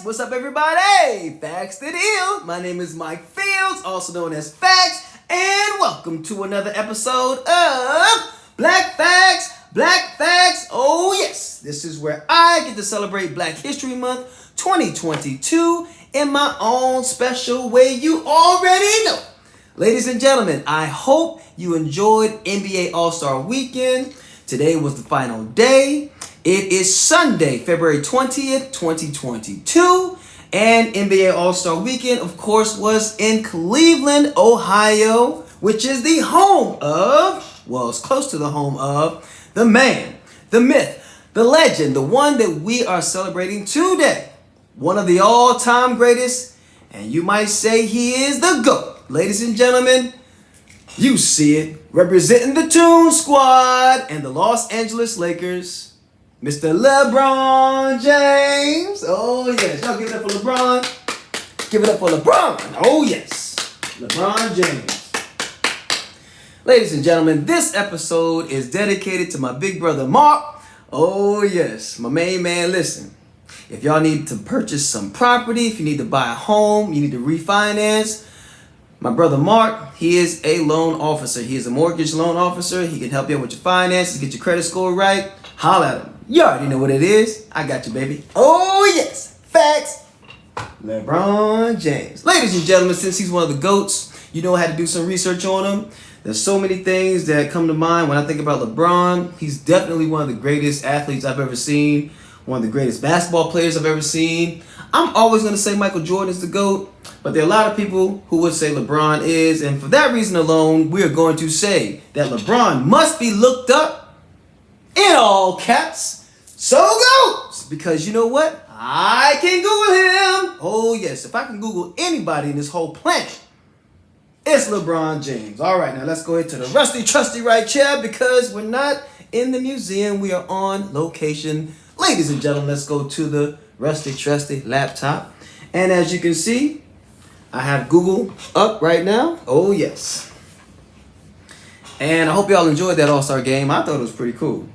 What's up, everybody? Facts to deal. My name is Mike Fields, also known as Facts, and welcome to another episode of Black Facts, Black Facts. Oh yes, this is where I get to celebrate Black History Month 2022 in my own special way. You already know. Ladies and gentlemen, I hope you enjoyed NBA All-Star Weekend. Today was the final day. It is Sunday, February 20th, 2022. And NBA All-Star Weekend, of course, was in Cleveland, Ohio, which is the home of, well, it's close to the home of, the man, the myth, the legend, the one that we are celebrating today. One of the all-time greatest, and you might say he is the GOAT. Ladies and gentlemen, you see it, representing the Toon Squad and the Los Angeles Lakers, Mr. Lebron James. Oh yes, y'all give it up for LeBron. Give it up for LeBron. Oh yes, LeBron James. Ladies and gentlemen, this episode is dedicated to my big brother Mark. Oh yes, my main man. Listen, if y'all need to purchase some property, if you need to buy a home, you need to refinance, my brother Mark, he is a loan officer. He is a mortgage loan officer. He can help you out with your finances, get your credit score right. Holla at him. You already know what it is. I got you, baby. Oh, yes. Facts. LeBron James. Ladies and gentlemen, since he's one of the GOATs, you know I had to do some research on him. There's so many things that come to mind when I think about LeBron. He's definitely one of the greatest athletes I've ever seen. One of the greatest basketball players I've ever seen. I'm always going to say Michael Jordan is the GOAT, but there are a lot of people who would say LeBron is, and for that reason alone, we are going to say that LeBron must be looked up in all caps. So goes, because you know what? I can Google him. Oh yes, if I can Google anybody in this whole planet, it's LeBron James. All right, now let's go into the rusty trusty right chair because we're not in the museum. We are on location. Ladies and gentlemen, let's go to the rusty trusty laptop. And as you can see, I have Google up right now. Oh yes. And I hope y'all enjoyed that All-Star game. I thought it was pretty cool.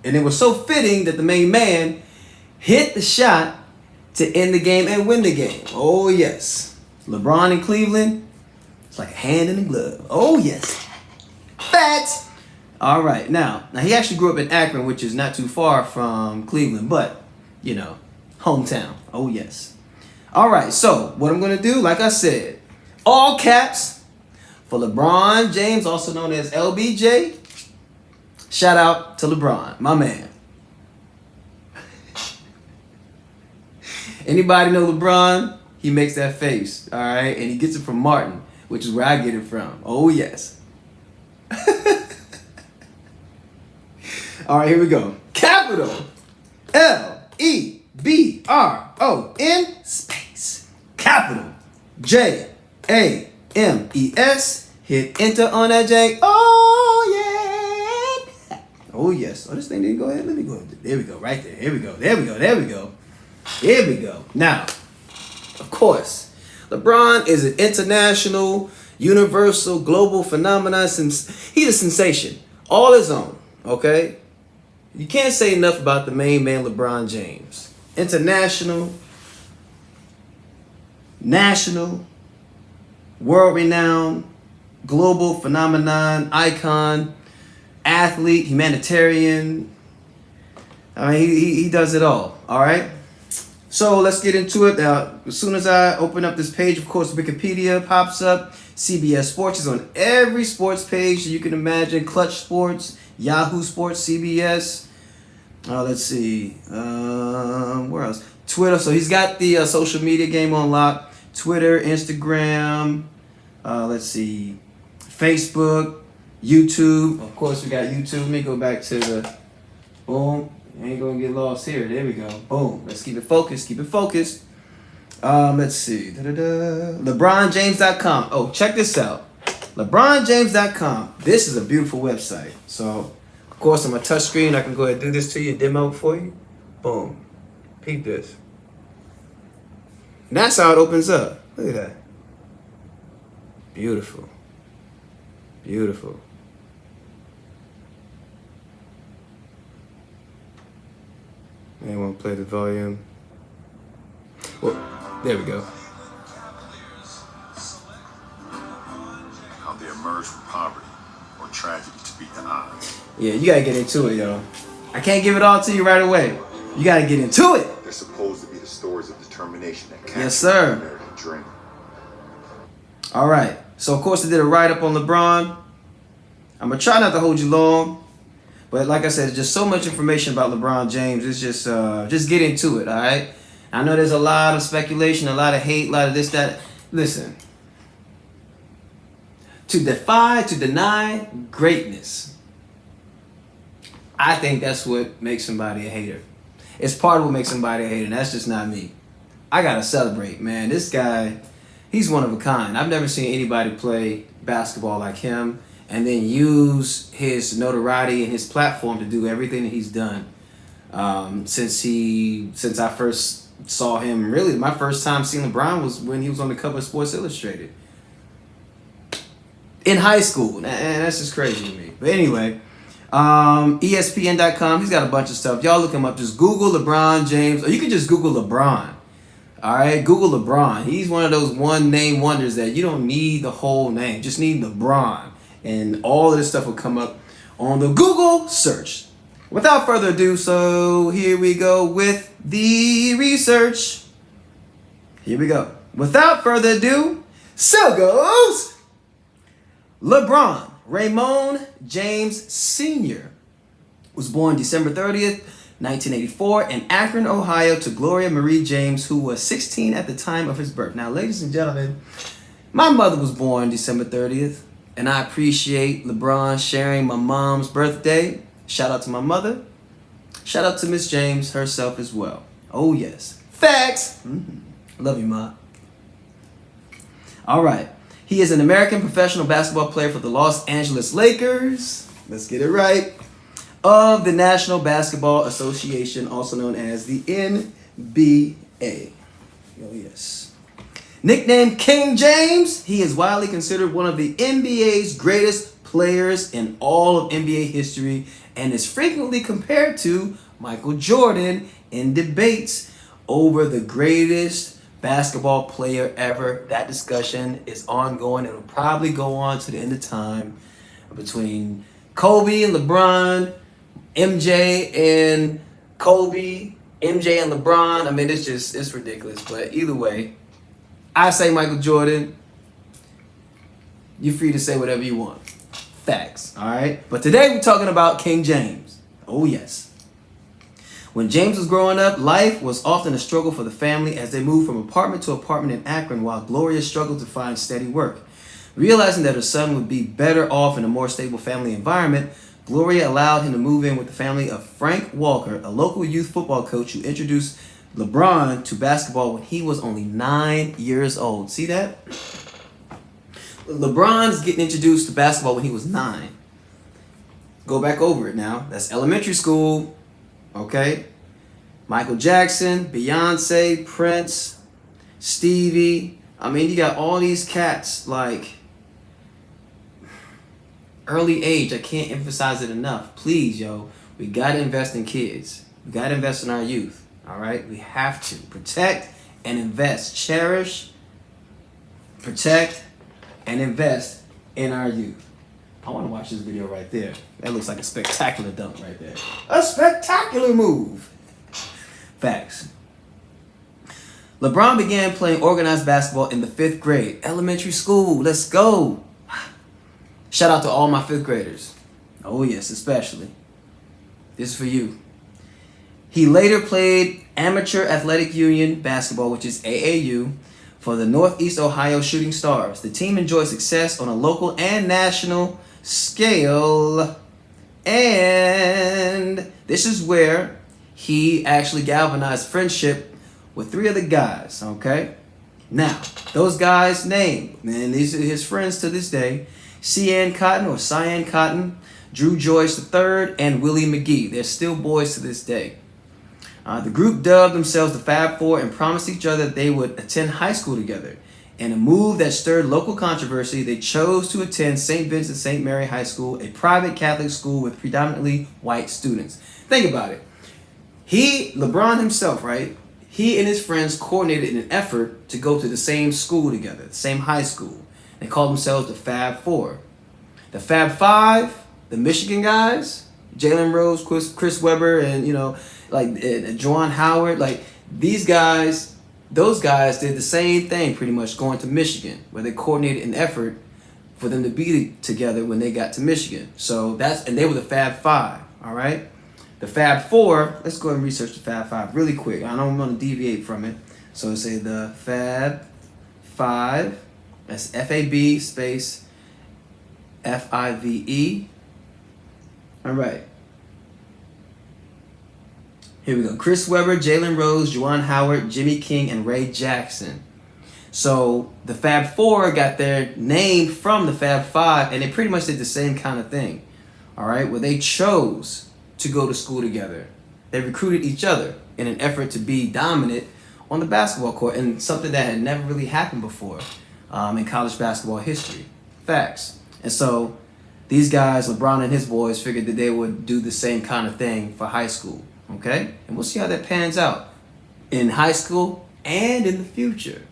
And it was so fitting that the main man hit the shot to end the game and win the game. Oh, yes. LeBron in Cleveland, it's like a hand in a glove. Oh, yes. Facts. All right. Now, he actually grew up in Akron, which is not too far from Cleveland, but, you know, hometown. Oh, yes. All right. So what I'm going to do, like I said, all caps for LeBron James, also known as LBJ. Shout out to LeBron, my man. Anybody know LeBron? He makes that face, all right? And he gets it from Martin, which is where I get it from. Oh, yes. All right, here we go. Capital Lebron space. Capital James. Hit enter on that J. Oh, yeah. Oh, yes. Oh, this thing didn't go ahead. Let me go ahead. There we go. Right there. Here we go. There we go. There we go. Here we go. Now, of course, LeBron is an international, universal, global phenomenon. He's a sensation. All his own. Okay? You can't say enough about the main man, LeBron James. International, national, world-renowned, global phenomenon, icon, athlete, humanitarian. I mean, he does it all right? So let's get into it. As soon as I open up this page, of course, Wikipedia pops up. CBS Sports is on every sports page you can imagine. Clutch Sports, Yahoo Sports, CBS. Let's see. Where else? Twitter. So he's got the social media game on lock. Twitter, Instagram. Let's see. Facebook, YouTube. Of course, we got YouTube. Let me go back to the boom. Ain't gonna get lost here. There we go. Boom. Let's keep it focused. Keep it focused. Let's see. LeBronJames.com. Oh, check this out. LeBronJames.com. This is a beautiful website. So, of course, on my touch screen, I can go ahead and do this to you, demo it for you. Boom. Peep this. And that's how it opens up. Look at that. Beautiful. Beautiful. I won't play the volume. Well, there we go. How they emerge from poverty or tragedy to beat the odds. Yeah, you gotta get into it, yo. I can't give it all to you right away. You gotta get into it. They're supposed to be the stories of determination that capture Yes, sir. the American dream. All right. So, of course, I did a write-up on LeBron. I'm going to try not to hold you long. But like I said, just so much information about LeBron James. It's just get into it, all right? I know there's a lot of speculation, a lot of hate, a lot of this, that. Listen. To deny greatness, I think that's what makes somebody a hater. It's part of what makes somebody a hater, and that's just not me. I got to celebrate, man. This guy, he's one of a kind. I've never seen anybody play basketball like him and then use his notoriety and his platform to do everything that he's done. Since I first saw him, really, my first time seeing LeBron was when he was on the cover of Sports Illustrated. In high school. And that's just crazy to me. But anyway, ESPN.com, he's got a bunch of stuff. Y'all look him up. Just Google LeBron James, or you can just Google LeBron. All right, Google LeBron. He's one of those one-name wonders that you don't need the whole name. Just need LeBron. And all of this stuff will come up on the Google search. Without further ado, so here we go with the research. Here we go. Without further ado, so goes LeBron Raymond James Sr. was born December 30th, 1984 in Akron, Ohio to Gloria Marie James, who was 16 at the time of his birth. Now, ladies and gentlemen, my mother was born December 30th, and I appreciate LeBron sharing my mom's birthday. Shout out to my mother. Shout out to Miss James herself as well. Oh, yes. Facts. Love you, Ma. All right. He is an American professional basketball player for the Los Angeles Lakers. Let's get it right. Of the National Basketball Association, also known as the NBA. Oh, yes. Nicknamed King James, he is widely considered one of the NBA's greatest players in all of NBA history and is frequently compared to Michael Jordan in debates over the greatest basketball player ever. That discussion is ongoing. It'll probably go on to the end of time between Kobe and LeBron, MJ and Kobe, MJ and LeBron. I mean, it's ridiculous. But either way, I say Michael Jordan. You're free to say whatever you want. Facts, all right? But today we're talking about King James. Oh, yes. When James was growing up, life was often a struggle for the family as they moved from apartment to apartment in Akron while Gloria struggled to find steady work. Realizing that her son would be better off in a more stable family environment, Gloria allowed him to move in with the family of Frank Walker, a local youth football coach who introduced LeBron to basketball when he was only 9 years old. See that? LeBron's getting introduced to basketball when he was 9. Go back over it now. That's elementary school. Okay? Michael Jackson, Beyonce, Prince, Stevie. I mean, you got all these cats, like, early age. I can't emphasize it enough. Please, yo, we got to invest in kids. We got to invest in our youth. All right? We have to protect and invest. Cherish, protect, and invest in our youth. I want to watch this video right there. That looks like a spectacular dunk right there. A spectacular move. Facts. LeBron began playing organized basketball in the 5th grade. Elementary school. Let's go. Shout out to all my 5th graders. Oh, yes, especially. This is for you. He later played Amateur Athletic Union basketball, which is AAU, for the Northeast Ohio Shooting Stars. The team enjoyed success on a local and national scale, and this is where he actually galvanized friendship with 3 of the guys, okay? Now, those guys' name, and these are his friends to this day, Cyan Cotton, Drew Joyce III, and Willie McGee. They're still boys to this day. The group dubbed themselves the Fab Four and promised each other that they would attend high school together. In a move that stirred local controversy, they chose to attend St. Vincent St. Mary High School, a private Catholic school with predominantly white students. Think about it. LeBron himself, right? he and his friends coordinated in an effort to go to the same school together, the same high school. They called themselves the Fab Four. The Fab Five, the Michigan guys, Jalen Rose, Chris Webber, and Juwan Howard, these guys, those guys did the same thing pretty much going to Michigan, where they coordinated an effort for them to be together when they got to Michigan. So and they were the Fab Five, all right? The Fab Four, let's go ahead and research the Fab Five really quick. I don't want to deviate from it. So let's say the Fab Five, that's FAB space FIVE. All right. Here we go. Chris Webber, Jalen Rose, Juwan Howard, Jimmy King, and Ray Jackson. So the Fab Four got their name from the Fab Five, and they pretty much did the same kind of thing. All right, where they chose to go to school together. They recruited each other in an effort to be dominant on the basketball court, and something that had never really happened before in college basketball history. Facts. And so these guys, LeBron and his boys, figured that they would do the same kind of thing for high school. Okay? And we'll see how that pans out in high school and in the future.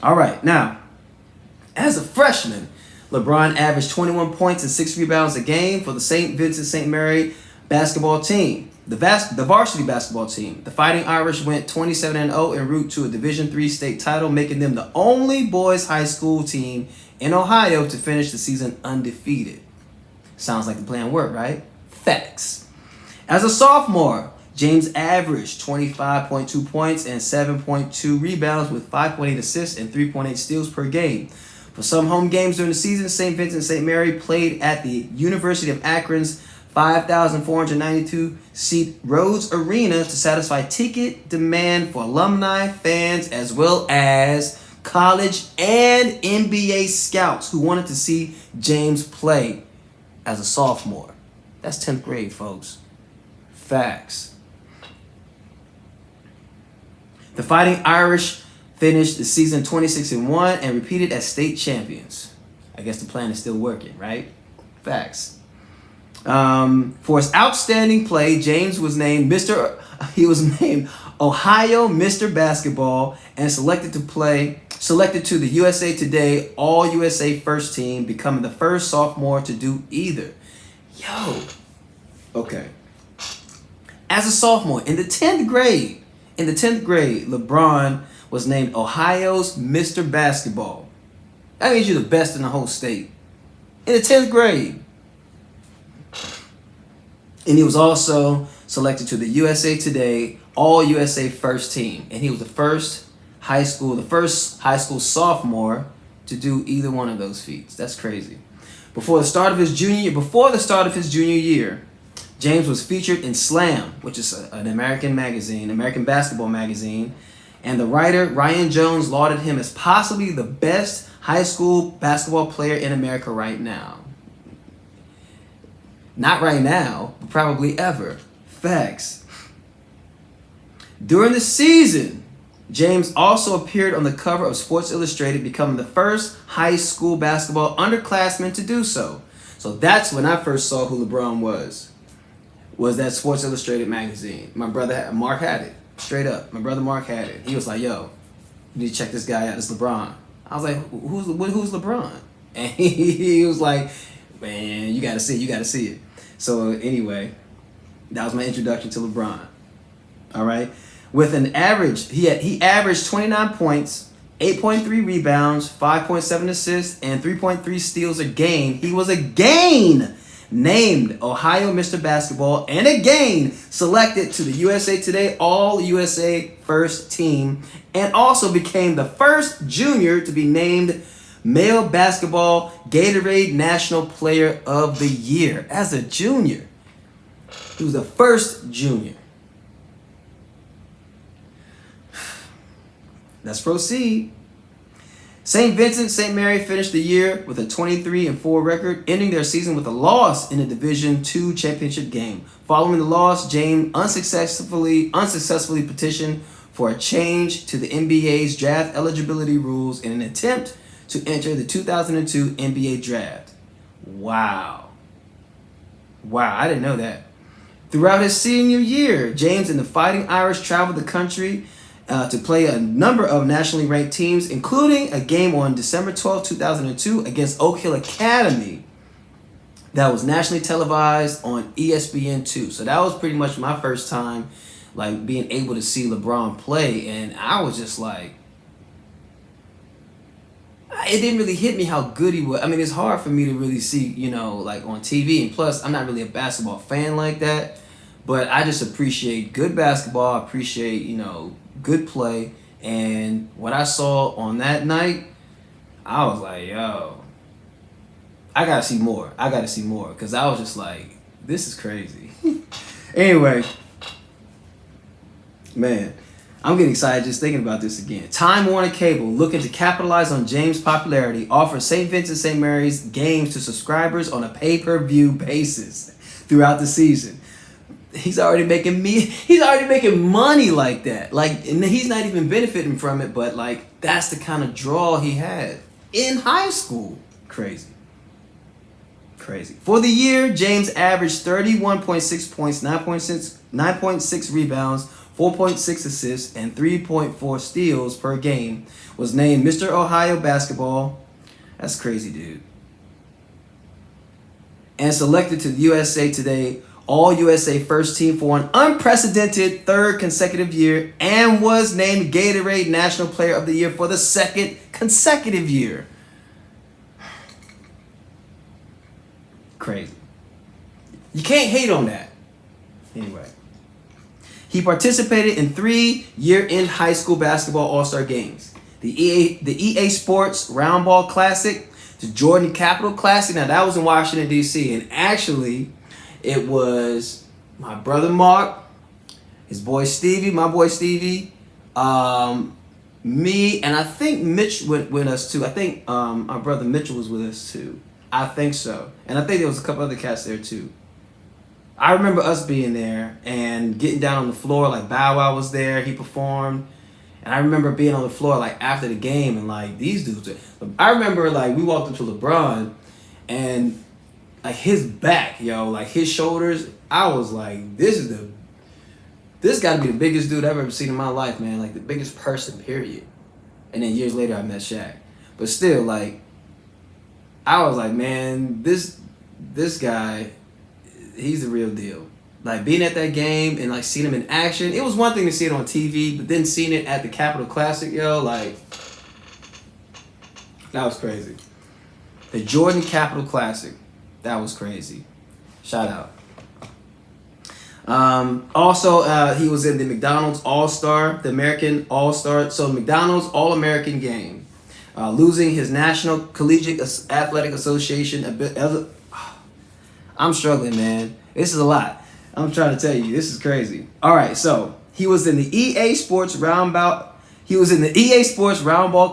All right. Now, as a freshman, LeBron averaged 21 points and 6 rebounds a game for the St. Vincent St. Mary basketball team. The varsity basketball team. The Fighting Irish went 27-0 en route to a Division III state title, making them the only boys high school team in Ohio to finish the season undefeated. Sounds like the plan worked, right? Facts. As a sophomore, James averaged 25.2 points and 7.2 rebounds with 5.8 assists and 3.8 steals per game. For some home games during the season, St. Vincent St. Mary played at the University of Akron's 5,492-seat Rhodes Arena to satisfy ticket demand for alumni, fans, as well as college and NBA scouts who wanted to see James play as a sophomore. That's 10th grade, folks. Facts. The Fighting Irish finished the season 26-1 and repeated as state champions. I guess the plan is still working, right? Facts. For his outstanding play, James was named Ohio Mr. Basketball and selected to the USA Today All-USA First Team, becoming the first sophomore to do either. Okay. As a sophomore in the 10th grade, LeBron was named Ohio's Mr. Basketball. That means you're the best in the whole state. In the 10th grade. And he was also selected to the USA Today All-USA First Team. And he was the first high school sophomore to do either one of those feats. That's crazy. Before the start of his junior year, James was featured in Slam, which is an American basketball magazine, and the writer Ryan Jones lauded him as possibly the best high school basketball player in America right now. Not right now, but probably ever. Facts. During the season, James also appeared on the cover of Sports Illustrated, becoming the first high school basketball underclassman to do so. So that's when I first saw who LeBron was that Sports Illustrated magazine. My brother Mark had it. Straight up. My brother Mark had it. He was like, yo, you need to check this guy out. It's LeBron. I was like, who's LeBron? And he was like, man, you got to see it. So anyway, that was my introduction to LeBron. All right. With an average, he averaged 29 points, 8.3 rebounds, 5.7 assists, and 3.3 steals a game. He was again named Ohio Mr. Basketball and again selected to the USA Today All-USA First Team, and also became the first junior to be named Male Basketball Gatorade National Player of the Year. As a junior, he was the first junior. Let's proceed. St. Vincent St. Mary finished the year with a 23-4 record, ending their season with a loss in the Division II championship game. Following the loss, James unsuccessfully petitioned for a change to the NBA's draft eligibility rules in an attempt to enter the 2002 NBA draft. Wow, I didn't know that. Throughout his senior year, James and the Fighting Irish traveled the country to play a number of nationally ranked teams, including a game on December 12, 2002 against Oak Hill Academy that was nationally televised on ESPN2. So that was pretty much my first time like being able to see LeBron play, and I was just like, it didn't really hit me how good he was. I mean, it's hard for me to really see, you know, like on TV, and plus I'm not really a basketball fan like that, but I just appreciate good basketball, I appreciate, you know, good play, and what I saw on that night, I was like, yo, I gotta see more. I gotta see more, because I was just like, this is crazy. Anyway, man, I'm getting excited just thinking about this again. Time Warner Cable, looking to capitalize on James' popularity, offers St. Vincent St. Mary's games to subscribers on a pay-per-view basis throughout the season. He's already making money like that. Like, and he's not even benefiting from it, but like that's the kind of draw he had in high school. Crazy. For the year, James averaged 31.6 points, 9.6 rebounds, 4.6 assists, and 3.4 steals per game. Was named Mr. Ohio Basketball. That's crazy, dude. And selected to the USA Today All-USA First Team for an unprecedented third consecutive year, and was named Gatorade National Player of the Year for the second consecutive year. Crazy. You can't hate on that. Anyway. He participated in 3 year-end high school basketball all-star games. The EA Sports Round Ball Classic, the Jordan Capital Classic. Now that was in Washington, D.C. And actually, it was my brother Mark, his boy Stevie, my boy Stevie, me, and I think Mitch went with us too. I think our brother Mitchell was with us too. I think so. And I think there was a couple other cats there too. I remember us being there and getting down on the floor, like Bow Wow was there, he performed. And I remember being on the floor like after the game and like these dudes. I remember like we walked up to LeBron and like his back, yo, like his shoulders, I was like, this gotta be the biggest dude I've ever seen in my life, man. Like the biggest person, period. And then years later I met Shaq. But still, like, I was like, man, this guy, he's the real deal. Like being at that game and like seeing him in action, it was one thing to see it on TV, but then seeing it at the Capitol Classic, yo, like, that was crazy. The Jordan Capital Classic, that was crazy. Shout out. Also, he was in the McDonald's All-Star, the American All-Star, so the McDonald's All-American game, losing his National Collegiate Athletic Association. I'm struggling, man. This is a lot. I'm trying to tell you, this is crazy. All right, so he was in the EA Sports Roundball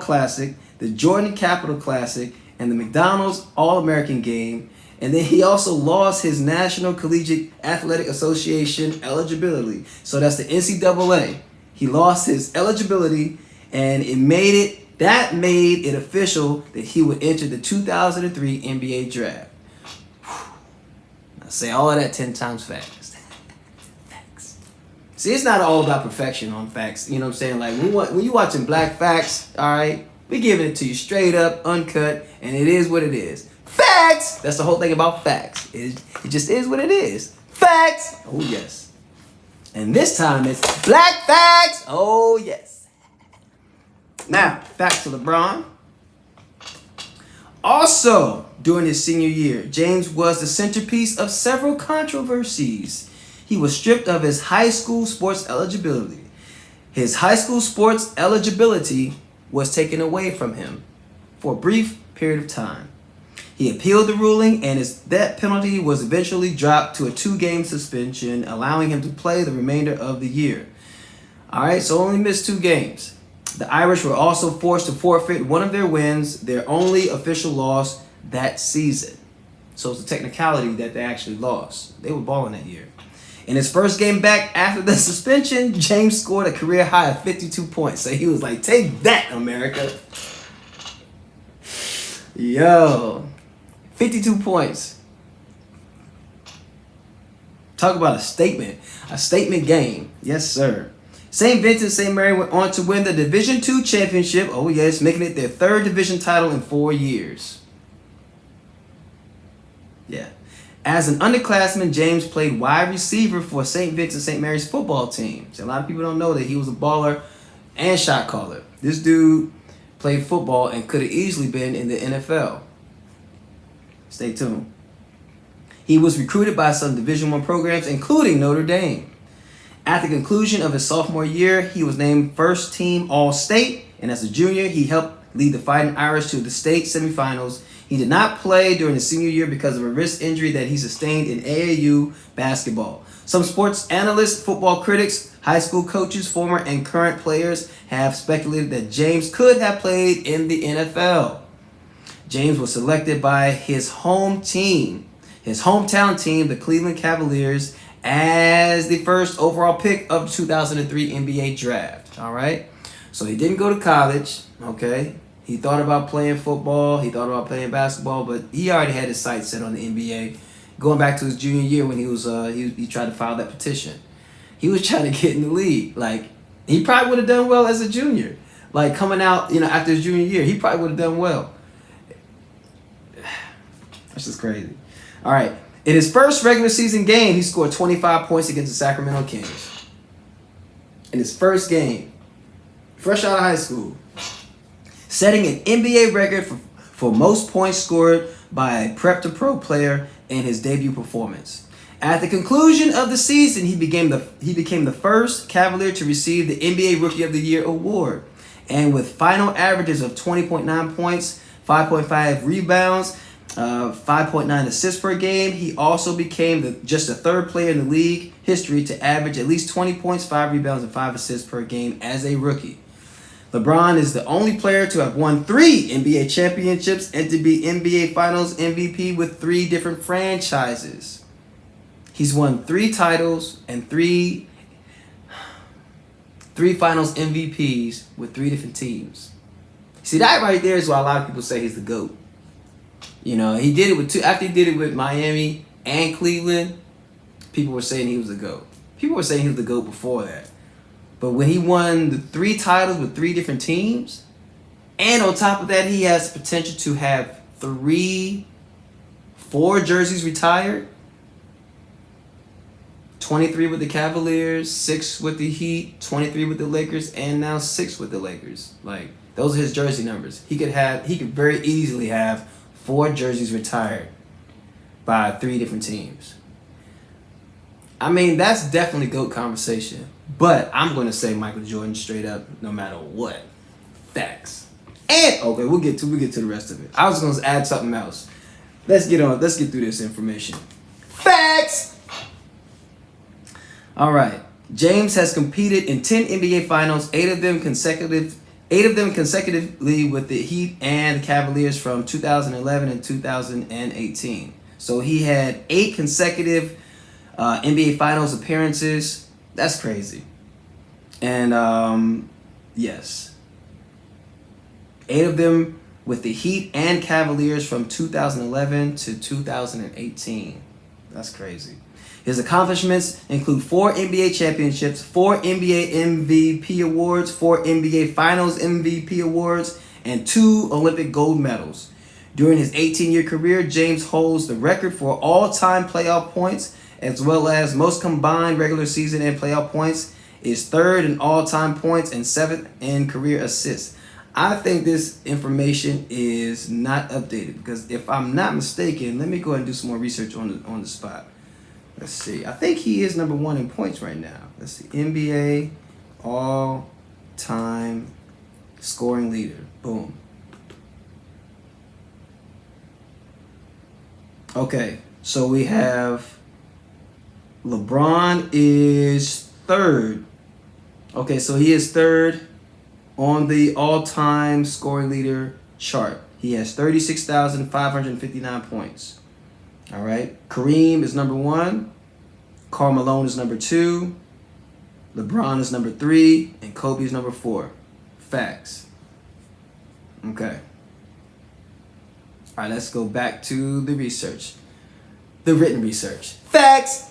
Classic, the Jordan Capital Classic, and the McDonald's All-American game. And then he also lost his National Collegiate Athletic Association eligibility. So that's the NCAA. He lost his eligibility, and that made it official that he would enter the 2003 NBA draft. I say all of that 10 times fast. Facts. See, it's not all about perfection on facts. You know what I'm saying? Like when you watching Black Facts, all right, we giving it to you straight up, uncut, and it is what it is. Facts! That's the whole thing about facts. It just is what it is. Facts! Oh, yes. And this time it's Black Facts! Oh, yes. Now, back to LeBron. Also, during his senior year, James was the centerpiece of several controversies. He was stripped of his high school sports eligibility. His high school sports eligibility was taken away from him for a brief period of time. He appealed the ruling, and his death penalty was eventually dropped to a 2-game suspension, allowing him to play the remainder of the year. All right, so only missed 2 games. The Irish were also forced to forfeit one of their wins, their only official loss that season. So it's a technicality that they actually lost. They were balling that year. In his first game back after the suspension, James scored a career high of 52 points. So he was like, take that, America. Yo. 52 points. Talk about a statement game. Yes, sir. St. Vincent St. Mary went on to win the Division II championship. Oh yes, making it their third division title in 4 years. Yeah. As an underclassman, James played wide receiver for St. Vincent St. Mary's football team. So a lot of people don't know that he was a baller and shot caller. This dude played football and could have easily been in the NFL. Stay tuned. He was recruited by some Division I programs, including Notre Dame. At the conclusion of his sophomore year, he was named first team All-State, and as a junior, he helped lead the Fighting Irish to the state semifinals. He did not play during his senior year because of a wrist injury that he sustained in AAU basketball. Some sports analysts, football critics, high school coaches, former and current players have speculated that James could have played in the NFL. James was selected by his hometown team, the Cleveland Cavaliers, as the first overall pick of the 2003 NBA draft. All right. So he didn't go to college. Okay. He thought about playing football. He thought about playing basketball, but he already had his sights set on the NBA. Going back to his junior year when he was he tried to file that petition. He was trying to get in the league. Like, he probably would have done well as a junior. Like, coming out, after his junior year, he probably would have done well. That's just crazy. All right. In his first regular season game, he scored 25 points against the Sacramento Kings. In his first game, fresh out of high school, setting an NBA record for most points scored by a prep to pro player in his debut performance. At the conclusion of the season, he became the first Cavalier to receive the NBA Rookie of the Year award. And with final averages of 20.9 points, 5.5 rebounds, 5.9 assists per game, he also became just the third player in the league history to average at least 20 points, 5 rebounds, and 5 assists per game as a rookie. LeBron is the only player to have won 3 NBA championships and to be NBA Finals MVP with 3 different franchises. He's won 3 titles and 3 Finals MVPs with 3 different teams. See, that right there is why a lot of people say he's the GOAT. He did it with 2. After he did it with Miami and Cleveland, people were saying he was the GOAT. People were saying he was the GOAT before that. But when he won the 3 titles with 3 different teams, and on top of that, he has the potential to have 4 jerseys retired. 23 with the Cavaliers, 6 with the Heat, 23 with the Lakers, and now 6 with the Lakers. Like, those are his jersey numbers. He could very easily have 4 jerseys retired by 3 different teams. I mean, that's definitely GOAT conversation. But I'm going to say Michael Jordan straight up, no matter what. Facts. And okay, we'll get to the rest of it. I was going to add something else. Let's get through this information. Facts. All right. James has competed in 10 NBA Finals, 8 of them consecutively with the Heat and the Cavaliers from 2011 and 2018. So he had 8 consecutive NBA Finals appearances. That's crazy. And yes, 8 of them with the Heat and Cavaliers from 2011 to 2018. That's crazy. His accomplishments include 4 NBA championships, 4 NBA MVP awards, 4 NBA Finals MVP awards, and 2 Olympic gold medals. During his 18-year career, James holds the record for all-time playoff points, as well as most combined regular season and playoff points, is 3rd in all-time points and 7th in career assists. I think this information is not updated because if I'm not mistaken, let me go ahead and do some more research on the spot. Let's see. I think he is number 1 in points right now. Let's see. NBA all-time scoring leader. Boom. Okay, so we have LeBron is 3rd. Okay, so he is 3rd on the all-time scoring leader chart. He has 36,559 points. All right. Kareem is number 1. Karl Malone is number 2. LeBron is number 3. And Kobe is number 4. Facts. Okay. All right, let's go back to the research. The written research. Facts.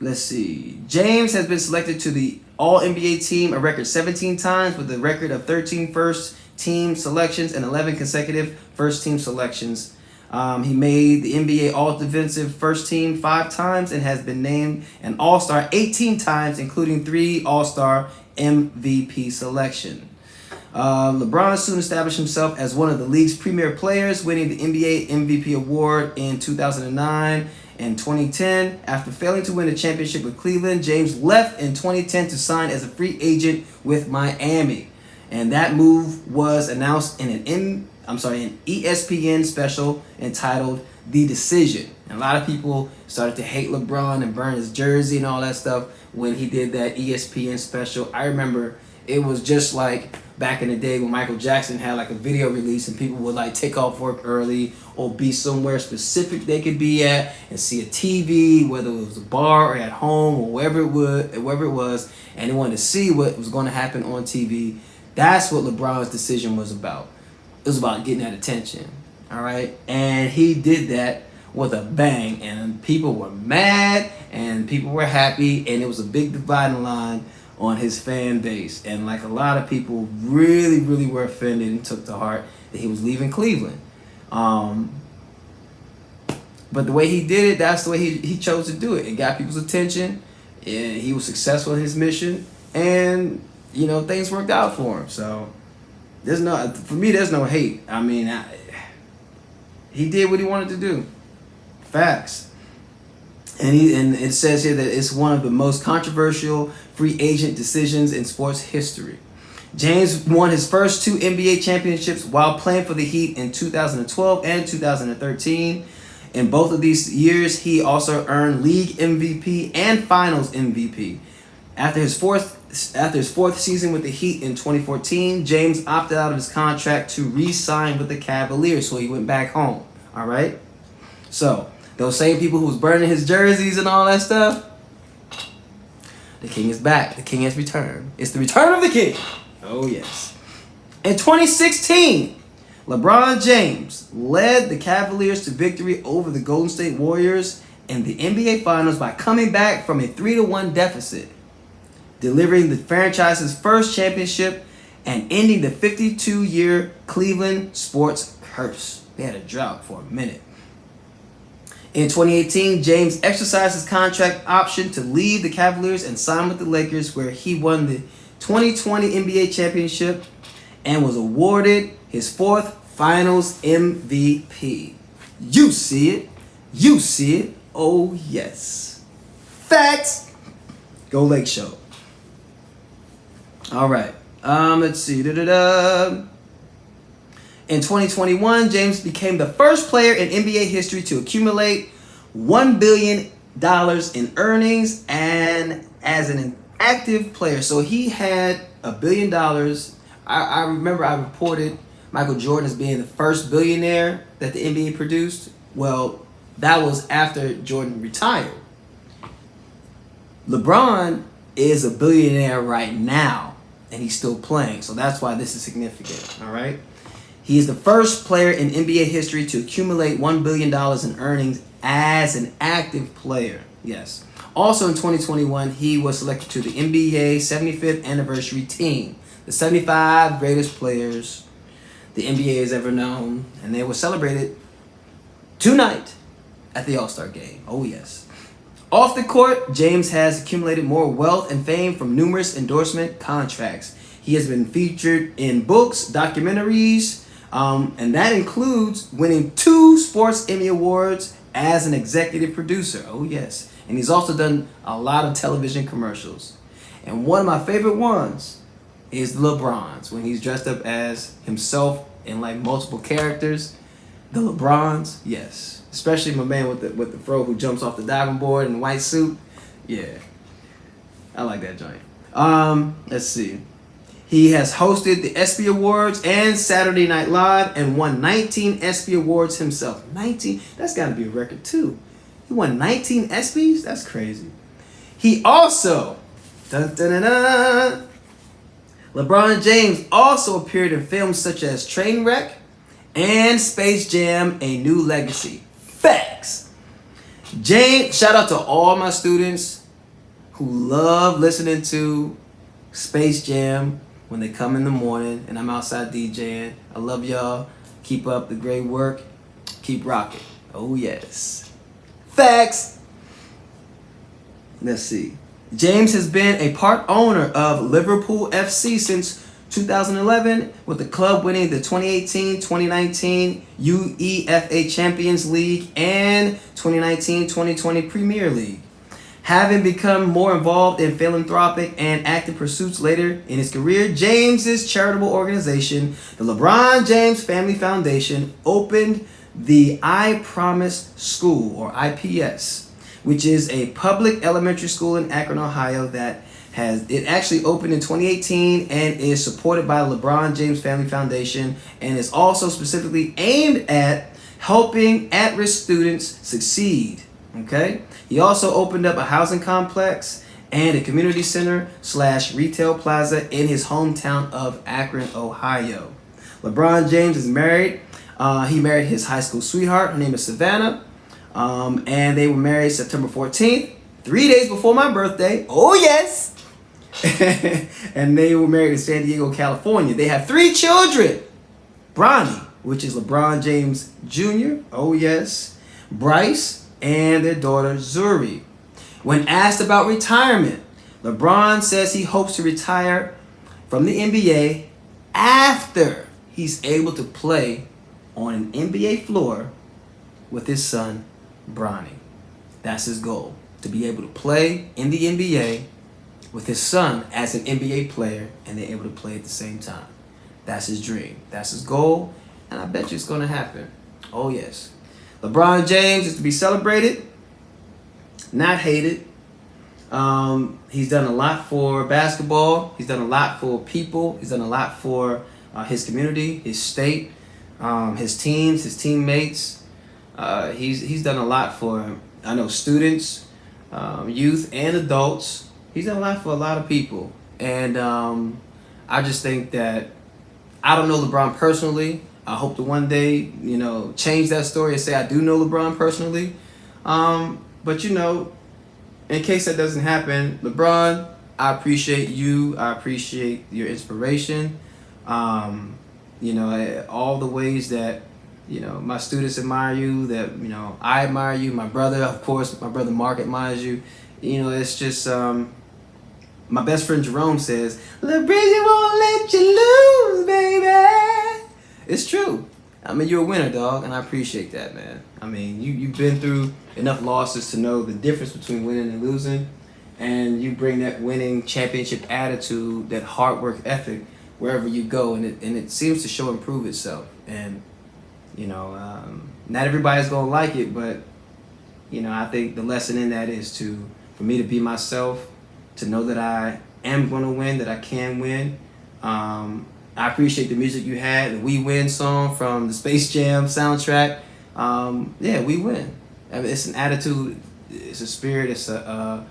let's see. James has been selected to the All-NBA team a record 17 times with a record of 13 first-team selections and 11 consecutive first-team selections. He made the NBA All-Defensive First Team 5 times and has been named an All-Star 18 times, including 3 All-Star MVP selection. LeBron soon established himself as one of the league's premier players, winning the NBA MVP award in 2009 and 2010. After failing to win a championship with Cleveland, James left in 2010 to sign as a free agent with Miami. And that move was announced in an ESPN special entitled The Decision. And a lot of people started to hate LeBron and burn his jersey and all that stuff when he did that ESPN special. I remember it was just like back in the day when Michael Jackson had like a video release and people would like take off work early or be somewhere specific they could be at and see a TV, whether it was a bar or at home or wherever it was, and they wanted to see what was going to happen on TV. That's what LeBron's decision was about. It was about getting that attention, all right? And he did that with a bang, and people were mad and people were happy, and it was a big dividing line on his fan base. And like a lot of people really, really were offended and took to heart that he was leaving Cleveland. But the way he did it, that's the way he chose to do it. It got people's attention, and he was successful in his mission, and you know, things worked out for him. So there's no hate. I mean, he did what he wanted to do. Facts. And it says here that it's one of the most controversial free agent decisions in sports history. James won his first 2 NBA championships while playing for the Heat in 2012 and 2013. In both of these years, he also earned league MVP and finals MVP. After his fourth season with the Heat in 2014, James opted out of his contract to re-sign with the Cavaliers, so he went back home. All right? So, those same people who was burning his jerseys and all that stuff, the king is back. The king has returned. It's the return of the king. Oh, yes. In 2016, LeBron James led the Cavaliers to victory over the Golden State Warriors in the NBA Finals by coming back from a 3-1 deficit, delivering the franchise's first championship and ending the 52-year Cleveland sports curse. They had a drought for a minute. In 2018, James exercised his contract option to leave the Cavaliers and sign with the Lakers, where he won the 2020 NBA championship and was awarded his 4th Finals MVP. You see it. You see it. Oh, yes. Facts. Go Lake Show. All right. Let's see. In 2021, James became the first player in NBA history to accumulate $1 billion in earnings and as an active player. So he had $1 billion. I remember I reported Michael Jordan as being the first billionaire that the NBA produced. Well, that was after Jordan retired. LeBron is a billionaire right now, and he's still playing. So that's why this is significant, all right? He is the first player in NBA history to accumulate $1 billion in earnings as an active player. Yes. Also in 2021, he was selected to the NBA 75th anniversary team, the 75 greatest players the NBA has ever known, and they were celebrated tonight at the All-Star game. Oh, yes. Off the court, James has accumulated more wealth and fame from numerous endorsement contracts. He has been featured in books, documentaries, and that includes winning 2 Sports Emmy Awards as an executive producer. Oh, yes. And he's also done a lot of television commercials. And one of my favorite ones is LeBron's, when he's dressed up as himself in like multiple characters. The LeBron's, yes. Especially my man with the fro who jumps off the diving board in the white suit. Yeah. I like that joint. Let's see. He has hosted the ESPY Awards and Saturday Night Live and won 19 ESPY Awards himself. 19? That's got to be a record too. He won 19 ESPYs? That's crazy. He also, LeBron James also appeared in films such as Trainwreck and Space Jam: A New Legacy. Facts. James, shout out to all my students who love listening to Space Jam when they come in the morning and I'm outside DJing. I love y'all. Keep up the great work. Keep rocking. Oh, yes. Facts. Let's see. James has been a part owner of Liverpool FC since 2011, with the club winning the 2018-2019 UEFA Champions League and 2019-2020 Premier League. Having become more involved in philanthropic and active pursuits later in his career, James's charitable organization, the LeBron James Family Foundation, opened the I Promise School, or IPS, which is a public elementary school in Akron, Ohio that actually opened in 2018 and is supported by the LeBron James Family Foundation and is also specifically aimed at helping at-risk students succeed. Okay? He also opened up a housing complex and a community center / retail plaza in his hometown of Akron, Ohio. LeBron James is married. He married his high school sweetheart. Her name is Savannah. And they were married September 14th, 3 days before my birthday. Oh, yes. And they were married in San Diego, California. They have 3 children. Bronny, which is LeBron James Jr. Oh, yes. Bryce, and their daughter Zuri. When asked about retirement, LeBron says he hopes to retire from the NBA after he's able to play on an NBA floor with his son, Bronny. That's his goal, to be able to play in the NBA with his son as an NBA player, and they're able to play at the same time. That's his dream. That's his goal, and I bet you it's going to happen. Oh, yes. LeBron James is to be celebrated, not hated. He's done a lot for basketball. He's done a lot for people. He's done a lot for his community, his state, his teams, his teammates. He's done a lot for, I know, students, youth, and adults. He's done a lot for a lot of people. And I just think that, I don't know LeBron personally. I hope to one day, change that story and say I do know LeBron personally. But, in case that doesn't happen, LeBron, I appreciate you. I appreciate your inspiration. All the ways that, my students admire you, that, I admire you. My brother, of course, my brother Mark admires you. It's just, my best friend Jerome says, "LeBron won't let you lose, baby." It's true. I mean, you're a winner, dog, and I appreciate that, man. I mean, you've been through enough losses to know the difference between winning and losing, and you bring that winning championship attitude, that hard work ethic, wherever you go, and it seems to show and prove itself. And not everybody's gonna like it, but I think the lesson in that is for me to be myself, to know that I am gonna win, that I can win. I appreciate the music you had, the "We Win" song from the Space Jam soundtrack. We win. I mean, it's an attitude, it's a spirit, it's a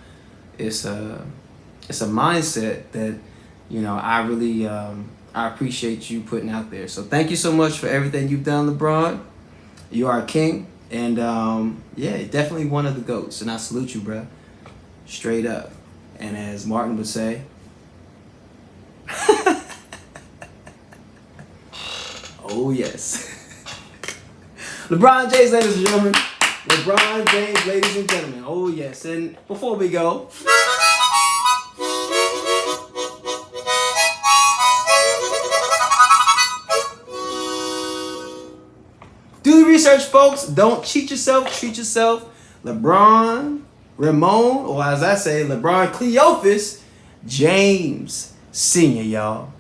mindset that I really I appreciate you putting out there. So thank you so much for everything you've done, LeBron. You are a king, and definitely one of the GOATs, and I salute you, bro. Straight up. And as Martin would say, oh, yes. LeBron James, ladies and gentlemen. LeBron James, ladies and gentlemen. Oh, yes. And before we go, do the research, folks. Don't cheat yourself. Treat yourself. LeBron Ramon, or as I say, LeBron Cleophas James Sr., y'all.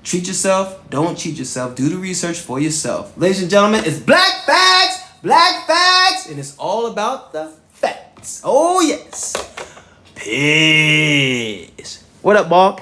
Treat yourself. Don't cheat yourself. Do the research for yourself. Ladies and gentlemen, it's Black Facts, and it's all about the facts. Oh, yes. Peace. What up, Mark?